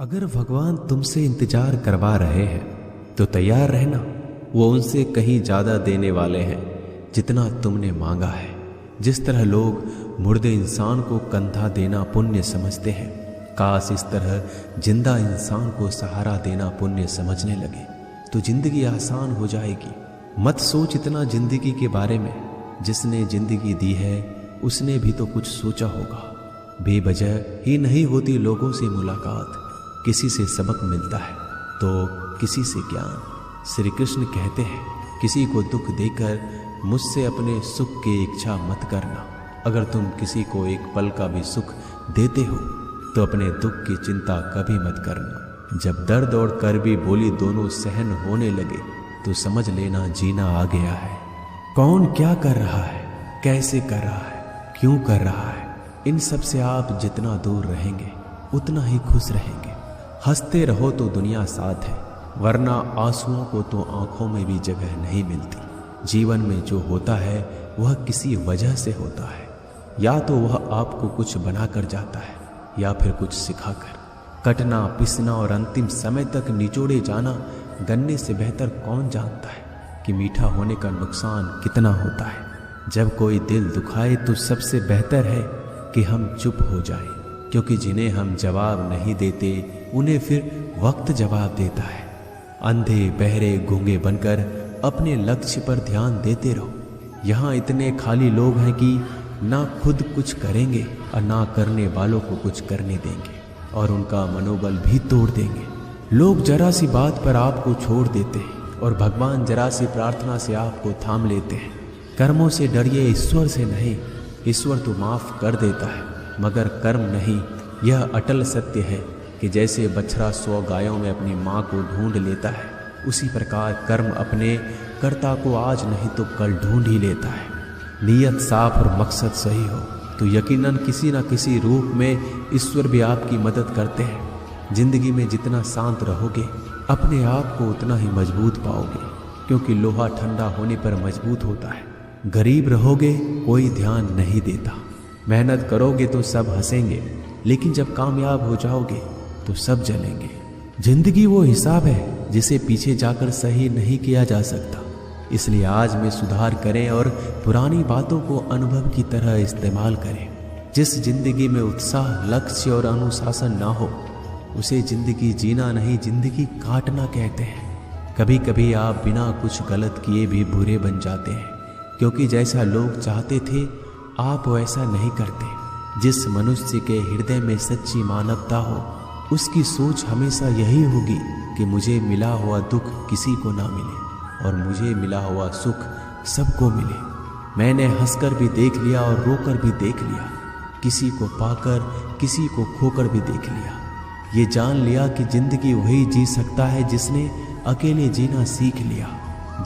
अगर भगवान तुमसे इंतजार करवा रहे हैं तो तैयार रहना। वो उनसे कहीं ज्यादा देने वाले हैं जितना तुमने मांगा है। जिस तरह लोग मुर्दे इंसान को कंधा देना पुण्य समझते हैं, काश इस तरह जिंदा इंसान को सहारा देना पुण्य समझने लगे तो जिंदगी आसान हो जाएगी। मत सोच इतना जिंदगी के बारे में। जिसने जिंदगी दी है उसने भी तो कुछ सोचा होगा। बेवजह ही नहीं होती लोगों से मुलाकात, किसी से सबक मिलता है तो किसी से ज्ञान। श्री कृष्ण कहते हैं, किसी को दुख देकर मुझसे अपने सुख की इच्छा मत करना। अगर तुम किसी को एक पल का भी सुख देते हो तो अपने दुख की चिंता कभी मत करना। जब दर्द और कड़वी बोली दोनों सहन होने लगे तो समझ लेना जीना आ गया है। कौन क्या कर रहा है, कैसे कर रहा है, क्यों कर रहा है, इन सब से आप जितना दूर रहेंगे उतना ही खुश रहेंगे। हंसते रहो तो दुनिया साथ है, वरना आंसुओं को तो आंखों में भी जगह नहीं मिलती। जीवन में जो होता है वह किसी वजह से होता है। या तो वह आपको कुछ बनाकर जाता है या फिर कुछ सिखाकर। कटना, पिसना और अंतिम समय तक निचोड़े जाना गन्ने से बेहतर कौन जानता है कि मीठा होने का नुकसान कितना होता है। जब कोई दिल दुखाए तो सबसे बेहतर है कि हम चुप हो जाएं, क्योंकि जिन्हें हम जवाब नहीं देते उन्हें फिर वक्त जवाब देता है। अंधे बहरे गूंगे बनकर अपने लक्ष्य पर ध्यान देते रहो। यहाँ इतने खाली लोग हैं कि ना खुद कुछ करेंगे और ना करने वालों को कुछ करने देंगे और उनका मनोबल भी तोड़ देंगे। लोग जरा सी बात पर आपको छोड़ देते हैं और भगवान जरा सी प्रार्थना से आपको थाम लेते हैं। कर्मों से डरिए, ईश्वर से नहीं। ईश्वर तो माफ कर देता है मगर कर्म नहीं। यह अटल सत्य है कि जैसे बछड़ा 100 गायों में अपनी माँ को ढूंढ लेता है, उसी प्रकार कर्म अपने कर्ता को आज नहीं तो कल ढूंढ ही लेता है। नीयत साफ और मकसद सही हो तो यकीनन किसी न किसी रूप में ईश्वर भी आपकी मदद करते हैं। जिंदगी में जितना शांत रहोगे अपने आप को उतना ही मजबूत पाओगे, क्योंकि लोहा ठंडा होने पर मजबूत होता है। गरीब रहोगे कोई ध्यान नहीं देता। मेहनत करोगे तो सब हंसेंगे, लेकिन जब कामयाब हो जाओगे तो सब जलेंगे। जिंदगी वो हिसाब है जिसे पीछे जाकर सही नहीं किया जा सकता। इसलिए आज में सुधार करें और पुरानी बातों को अनुभव की तरह इस्तेमाल करें। जिस जिंदगी में उत्साह, लक्ष्य और अनुशासन ना हो उसे जिंदगी जीना नहीं, जिंदगी काटना कहते हैं। कभी कभी आप बिना कुछ गलत किए भी बुरे बन जाते हैं, क्योंकि जैसा लोग चाहते थे आप वैसा नहीं करते। जिस मनुष्य के हृदय में सच्ची मानवता हो उसकी सोच हमेशा यही होगी कि मुझे मिला हुआ दुख किसी को ना मिले और मुझे मिला हुआ सुख सबको मिले। मैंने हंसकर भी देख लिया और रोकर भी देख लिया, किसी को पाकर किसी को खोकर भी देख लिया। ये जान लिया कि जिंदगी वही जी सकता है जिसने अकेले जीना सीख लिया।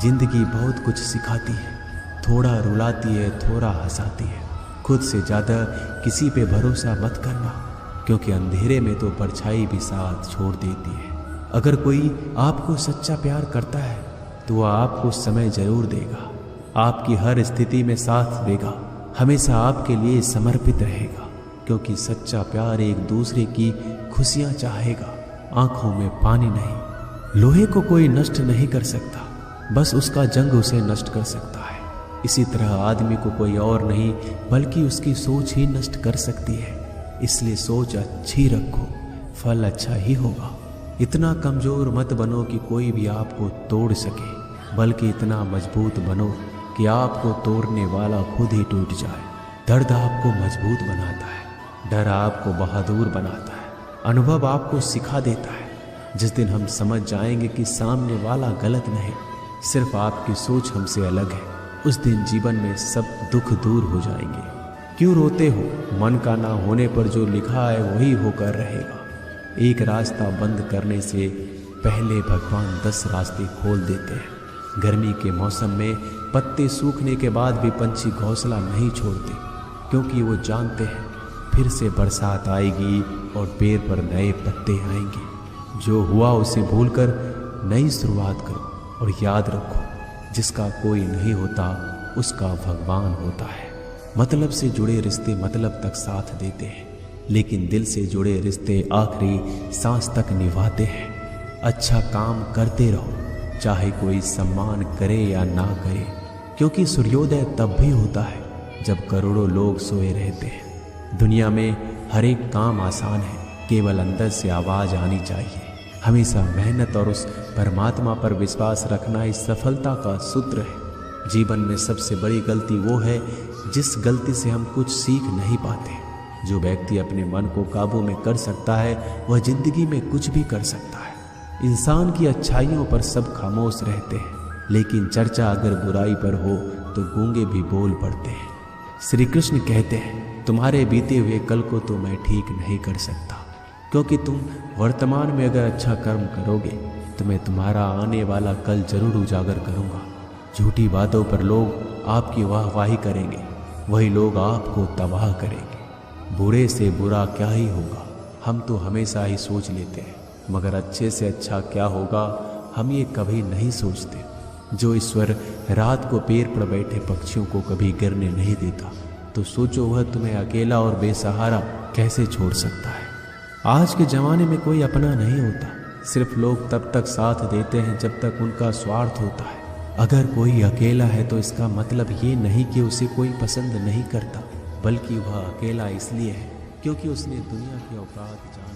जिंदगी बहुत कुछ सिखाती है, थोड़ा रुलाती है, थोड़ा हंसाती है। खुद से ज़्यादा किसी पे भरोसा मत करना, क्योंकि अंधेरे में तो परछाई भी साथ छोड़ देती है। अगर कोई आपको सच्चा प्यार करता है तो वह आपको समय जरूर देगा, आपकी हर स्थिति में साथ देगा, हमेशा आपके लिए समर्पित रहेगा, क्योंकि सच्चा प्यार एक दूसरे की खुशियाँ चाहेगा, आंखों में पानी नहीं। लोहे को कोई नष्ट नहीं कर सकता, बस उसका जंग उसे नष्ट कर सकता है। इसी तरह आदमी को कोई और नहीं बल्कि उसकी सोच ही नष्ट कर सकती है। इसलिए सोच अच्छी रखो, फल अच्छा ही होगा। इतना कमजोर मत बनो कि कोई भी आपको तोड़ सके, बल्कि इतना मजबूत बनो कि आपको तोड़ने वाला खुद ही टूट जाए। दर्द आपको मजबूत बनाता है, डर आपको बहादुर बनाता है, अनुभव आपको सिखा देता है। जिस दिन हम समझ जाएंगे कि सामने वाला गलत नहीं, सिर्फ आपकी सोच हमसे अलग है, उस दिन जीवन में सब दुख दूर हो जाएंगे। क्यों रोते हो? मन का ना होने पर जो लिखा है वही होकर रहेगा। एक रास्ता बंद करने से पहले भगवान 10 रास्ते खोल देते हैं। गर्मी के मौसम में पत्ते सूखने के बाद भी पंछी घोंसला नहीं छोड़ते, क्योंकि वो जानते हैं फिर से बरसात आएगी और पेड़ पर नए पत्ते आएंगे। जो हुआ उसे भूलकर नई शुरुआत करो और याद रखो, जिसका कोई नहीं होता उसका भगवान होता है। मतलब से जुड़े रिश्ते मतलब तक साथ देते हैं, लेकिन दिल से जुड़े रिश्ते आखिरी सांस तक निभाते हैं। अच्छा काम करते रहो, चाहे कोई सम्मान करे या ना करे, क्योंकि सूर्योदय तब भी होता है जब करोड़ों लोग सोए रहते हैं। दुनिया में हर एक काम आसान है, केवल अंदर से आवाज आनी चाहिए। हमेशा मेहनत और उस परमात्मा पर विश्वास रखना इस सफलता का सूत्र है। जीवन में सबसे बड़ी गलती वो है जिस गलती से हम कुछ सीख नहीं पाते। जो व्यक्ति अपने मन को काबू में कर सकता है वह जिंदगी में कुछ भी कर सकता है। इंसान की अच्छाइयों पर सब खामोश रहते हैं, लेकिन चर्चा अगर बुराई पर हो तो गूंगे भी बोल पड़ते हैं। श्री कृष्ण कहते हैं, तुम्हारे बीते हुए कल को तो मैं ठीक नहीं कर सकता, क्योंकि तुम वर्तमान में अगर अच्छा कर्म करोगे तो मैं तुम्हारा आने वाला कल जरूर उजागर करूंगा। झूठी बातों पर लोग आपकी वाहवाही करेंगे, वही लोग आपको तबाह करेंगे। बुरे से बुरा क्या ही होगा, हम तो हमेशा ही सोच लेते हैं, मगर अच्छे से अच्छा क्या होगा हम ये कभी नहीं सोचते। जो ईश्वर रात को पेड़ पर बैठे पक्षियों को कभी गिरने नहीं देता, तो सोचो वह तुम्हें अकेला और बेसहारा कैसे छोड़ सकता है। आज के ज़माने में कोई अपना नहीं होता, सिर्फ लोग तब तक साथ देते हैं जब तक उनका स्वार्थ होता है। अगर कोई अकेला है तो इसका मतलब ये नहीं कि उसे कोई पसंद नहीं करता, बल्कि वह अकेला इसलिए है क्योंकि उसने दुनिया के औकात जान